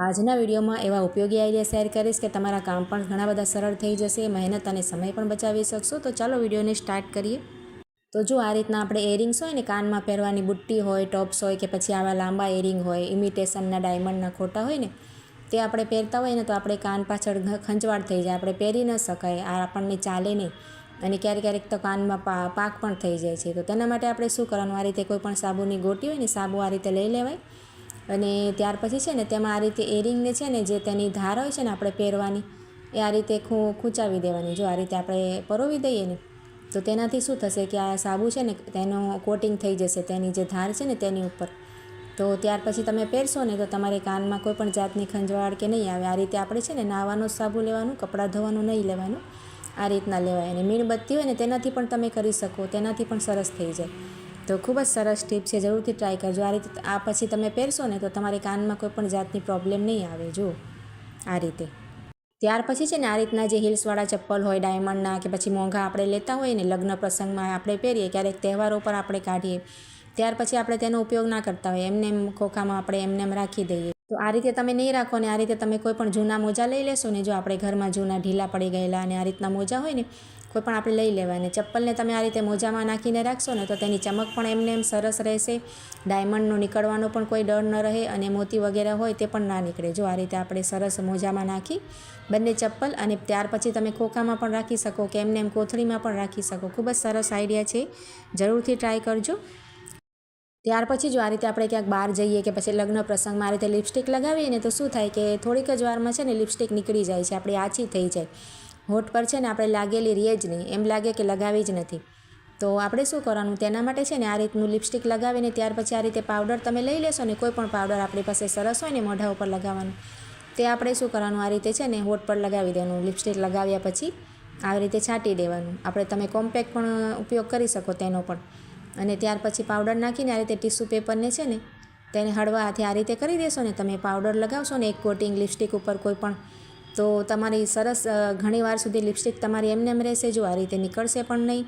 આજના વિડીયોમાં એવા ઉપયોગી આઈડિયા શેર કરીશ કે તમારા કામ પણ ઘણા બધા સરળ થઈ જશે, મહેનત અને સમય પણ બચાવી શકશો। તો ચાલો વિડીયોને સ્ટાર્ટ કરીએ। તો જો આ રીતના આપણે એરિંગ્સ હોય ને, કાનમાં પહેરવાની બુટ્ટી હોય, ટોપ્સ હોય કે પછી આવા લાંબા એરિંગ હોય, ઇમિટેશનના ડાયમંડના ખોટા હોય ને, તે આપણે પહેરતા હોય ને તો આપણે કાન પાછળ ખંચવાળ થઈ જાય, આપણે પહેરી ન શકાય, આ આપણને ચાલે નહીં અને ક્યારેક ક્યારેક તો કાનમાં પાક પણ થઈ જાય છે। તો તેના માટે આપણે શું કરવાનું, આ રીતે કોઈ પણ સાબુની ગોટી હોય ને, સાબુ આ રીતે લઈ લેવાય અને ત્યાર પછી છે ને તેમાં આ રીતે એરિંગને છે ને જે તેની ધાર હોય છે ને આપણે પહેરવાની, એ આ રીતે ખૂંચાવી દેવાની। જો આ રીતે આપણે પરોવી દઈએ ને તો તેનાથી શું થશે કે આ સાબુ છે ને તેનો કોટિંગ થઈ જશે તેની જે ધાર છે ને તેની ઉપર। તો ત્યાર પછી તમે પહેરશો ને તો તમારે કાનમાં કોઈ પણ જાતની ખંજવાળ કે નહીં આવે। આ રીતે આપણે છે ને નાહવાનો સાબુ લેવાનું, કપડાં ધોવાનું નહીં લેવાનું, આ રીતના લેવાય। અને મીણબત્તી હોય ને તેનાથી પણ તમે કરી શકો, તેનાથી પણ સરસ થઈ જાય। તો ખૂબ જ સરસ ટીપ છે, જરૂરથી ટ્રાય કરજો। આ રીતે આ પછી તમે પહેરશો ને તો તમારે કાનમાં કોઈ પણ જાતની પ્રોબ્લેમ નહીં આવે। જો આ રીતે ત્યાર પછી છે ને આ રીતના જે હિલ્સવાળા ચપ્પલ હોય ડાયમંડના કે પછી મોંઘા આપણે લેતા હોય ને, લગ્ન પ્રસંગમાં આપણે પહેરીએ, ક્યારેક તહેવારો પર આપણે કાઢીએ, ત્યાર પછી આપણે તેનો ઉપયોગ ના કરતા હોય, એમને એમ ખોખામાં આપણે એમને એમ રાખી દઈએ। તો આ રીતે તમે નહીં રાખો ને, આ રીતે તમે કોઈ પણ જૂના મોજા લઈ લેશો ને, જો આપણે ઘરમાં જૂના ઢીલા પડી ગયેલા અને આ રીતના મોજા હોય ને કોઈ પણ આપણે લઈ લેવાય ને ચપ્પલને તમે આ રીતે મોજામાં નાખીને રાખશો ને તો તેની ચમક પણ એમને એમ સરસ રહેશે, ડાયમંડનો નીકળવાનો પણ કોઈ ડર ન રહે અને મોતી વગેરે હોય તે પણ ના નીકળે। જો આ રીતે આપણે સરસ મોજામાં નાખી બંને ચપ્પલ, અને ત્યાર પછી તમે ખોખામાં પણ રાખી શકો કે એમને એમ કોથળીમાં પણ રાખી શકો। ખૂબ જ સરસ આઈડિયા છે, જરૂરથી ટ્રાય કરજો। ત્યાર પછી જો આ રીતે આપણે ક્યાંક બહાર જઈએ કે પછી લગ્ન પ્રસંગમાં આ રીતે લિપસ્ટિક લગાવીએ ને તો શું થાય કે થોડીક જ વારમાં છે ને લિપસ્ટિક નીકળી જાય છે, આપણી આછી થઈ જાય, હોઠ પર છે ને આપણે લાગેલી રહે જ નહીં, એમ લાગે કે લગાવી જ નથી। તો આપણે શું કરવાનું, તેના માટે છે ને આ રીતનું લિપસ્ટિક લગાવીને ત્યાર પછી આ રીતે પાવડર તમે લઈ લેશો ને, કોઈ પણ પાવડર આપણી પાસે સરસ હોય ને મોઢા ઉપર લગાવવાનું, તે આપણે શું કરવાનું, આ રીતે છે ને હોઠ પર લગાવી દેવાનું। લિપસ્ટિક લગાવ્યા પછી આવી રીતે છાંટી દેવાનું। આપણે તમે કોમ્પેક્ટ પણ ઉપયોગ કરી શકો તેનો પણ, અને ત્યાર પછી પાવડર નાખીને આ રીતે ટીશ્યુ પેપરને છે ને તેને હળવા હાથે આ રીતે કરી દેશો ને, તમે પાવડર લગાવશો ને એક કોટિંગ લિપસ્ટિક ઉપર કોઈ પણ, તો તમારી સરસ ઘણી વાર સુધી લિપસ્ટિક તમારી એમને એમ રહેશે। જો આ રીતે નીકળશે પણ નહીં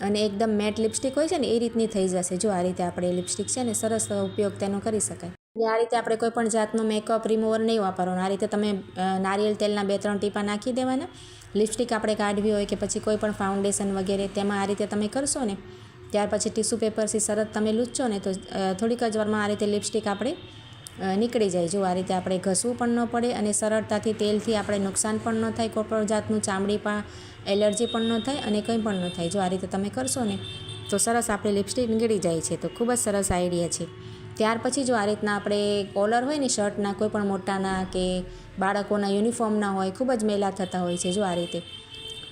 અને એકદમ મેટ લિપસ્ટિક હોય છે ને એ રીતની થઈ જશે। જો આ રીતે આપણે લિપસ્ટિક છે ને સરસ ઉપયોગ તેનો કરી શકાય। અને આ રીતે આપણે કોઈ પણ જાતનું મેકઅપ રિમૂવર નહીં વાપરવાનું, આ રીતે તમે નારિયેળ તેલના 2-3 ટીપા નાખી દેવાના। લિપસ્ટિક આપણે કાઢવી હોય કે પછી કોઈ પણ ફાઉન્ડેશન વગેરે તેમાં આ રીતે તમે કરશો ને, ત્યાર પછી ટીશ્યુ પેપરથી સરસ તમે લૂછશો ને તો થોડીક જ વારમાં આ રીતે લિપસ્ટિક આપણે નીકળી જાય। જો આ રીતે આપણે ઘસવું પણ ન પડે અને સરળતાથી તેલથી આપણે નુકસાન પણ ન થાય, કોઈ પણ જાતનું ચામડી પર એલર્જી પણ ન થાય અને કંઈ પણ ન થાય। જો આ રીતે તમે કરશો ને તો સરસ આપણે લિપસ્ટિક નીકળી જાય છે। તો ખૂબ જ સરસ આઈડિયા છે। ત્યાર પછી જો આ રીતના આપણે કોલર હોય ને શર્ટના, કોઈ પણ મોટાના કે બાળકોના યુનિફોર્મના હોય, ખૂબ જ મેલા થતા હોય છે। જો આ રીતે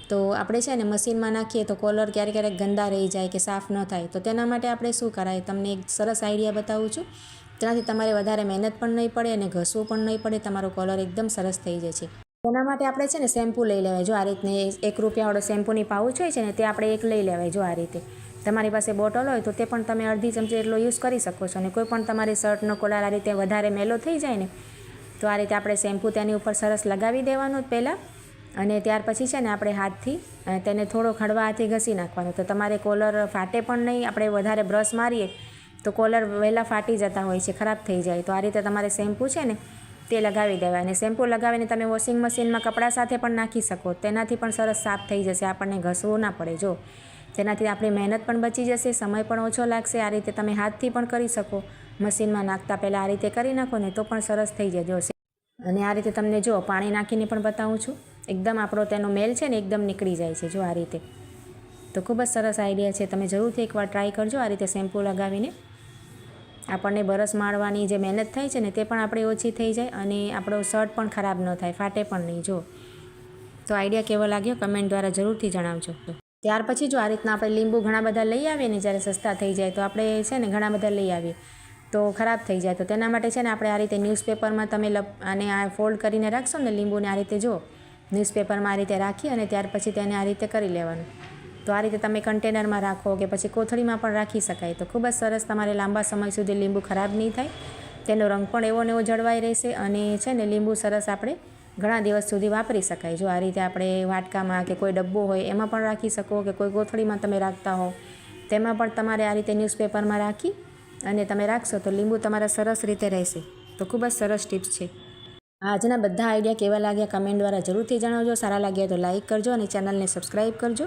તો આપણે છે ને મશીનમાં નાખીએ તો કોલર ક્યારેક ક્યારેક ગંદા રહી જાય કે સાફ ન થાય, તો તેના માટે આપણે શું કરાય, તમને એક સરસ આઈડિયા બતાવું છું। તેનાથી તમારે વધારે મહેનત પણ નહીં પડે અને ઘસવું પણ નહીં પડે, તમારો કોલર એકદમ સરસ થઈ જશે। તેના માટે આપણે છે ને શેમ્પૂ લઈ લેવાય। જો આ રીતને ₹1 શેમ્પૂની પાઉચ હોય છે ને તે આપણે એક લઈ લેવાય। જો આ રીતે તમારી પાસે બોટલ હોય તો તે પણ તમે અડધી ચમચી એટલો યુઝ કરી શકો છો। અને કોઈ પણ તમારી શર્ટનો કોલર આ રીતે વધારે મેલો થઈ જાય ને તો આ રીતે આપણે શેમ્પૂ તેની ઉપર સરસ લગાવી દેવાનું પહેલાં, અને ત્યાર પછી છે ને આપણે હાથથી તેને થોડો હળવા હાથે ઘસી નાખવાનો, તો તમારે કોલર ફાટે પણ નહીં। આપણે વધારે બ્રશ મારીએ તો કોલર વહેલા ફાટી જતા હોય છે, ખરાબ થઈ જાય। તો આ રીતે તમારે શેમ્પૂ છે ને તે લગાવી દેવાય, અને શેમ્પૂ લગાવીને તમે વોશિંગ મશીનમાં કપડાં સાથે પણ નાખી શકો, તેનાથી પણ સરસ સાફ થઈ જશે, આપણને ઘસવું ના પડે। જો તેનાથી આપણી મહેનત પણ બચી જશે, સમય પણ ઓછો લાગશે। આ રીતે તમે હાથથી પણ કરી શકો, મશીનમાં નાખતા પહેલાં આ રીતે કરી નાખો ને તો પણ સરસ થઈ જાય। જો અને આ રીતે તમને જો પાણી નાખીને પણ બતાવું છું, એકદમ આપણો તેનો મેલ છે ને એકદમ નીકળી જાય છે। જો આ રીતે તો ખૂબ જ સરસ આઈડિયા છે, તમે જરૂરથી એકવાર ટ્રાય કરજો। આ રીતે શેમ્પૂ લગાવીને આપણને બરસ મારવાની જે મહેનત થાય છે ને તે પણ આપણે ઓછી થઈ જાય અને આપણો શર્ટ પણ ખરાબ ન થાય, ફાટે પણ નહીં। જો તો આઈડિયા કેવો લાગ્યો કમેન્ટ દ્વારા જરૂરથી જણાવજો। ત્યાર પછી જો આ રીતના આપણે લીંબુ ઘણા બધા લઈ આવીએ ને, જ્યારે સસ્તા થઈ જાય તો આપણે છે ને ઘણા બધા લઈ આવીએ તો ખરાબ થઈ જાય, તો તેના માટે છે ને આપણે આ રીતે ન્યૂઝપેપરમાં તમે આને આ ફોલ્ડ કરીને રાખશો ને લીંબુને, આ રીતે જો ન્યૂઝપેપરમાં આ રીતે રાખી અને ત્યાર પછી તેને આ રીતે કરી લેવાનું। તો આ રીતે તમે કન્ટેનરમાં રાખો કે પછી કોથળીમાં પણ રાખી શકાય, તો ખૂબ જ સરસ તમારે લાંબા સમય સુધી લીંબુ ખરાબ નહીં થાય, તેનો રંગ પણ એવો ને એવો જળવાઈ રહેશે અને છે ને લીંબુ સરસ આપણે ઘણા દિવસ સુધી વાપરી શકાય। જો આ રીતે આપણે વાટકામાં કે કોઈ ડબ્બો હોય એમાં પણ રાખી શકો કે કોઈ કોથળીમાં તમે રાખતા હો તેમાં પણ તમારે આ રીતે ન્યૂઝપેપરમાં રાખી અને તમે રાખશો તો લીંબુ તમારા સરસ રીતે રહેશે। તો ખૂબ જ સરસ ટિપ્સ છે। આજના બધા આઈડિયા કેવા લાગ્યા કમેન્ટ દ્વારા જરૂરથી જણાવજો. સારા લાગ્યા તો લાઇક કરજો અને ચેનલને સબસ્ક્રાઈબ કરજો.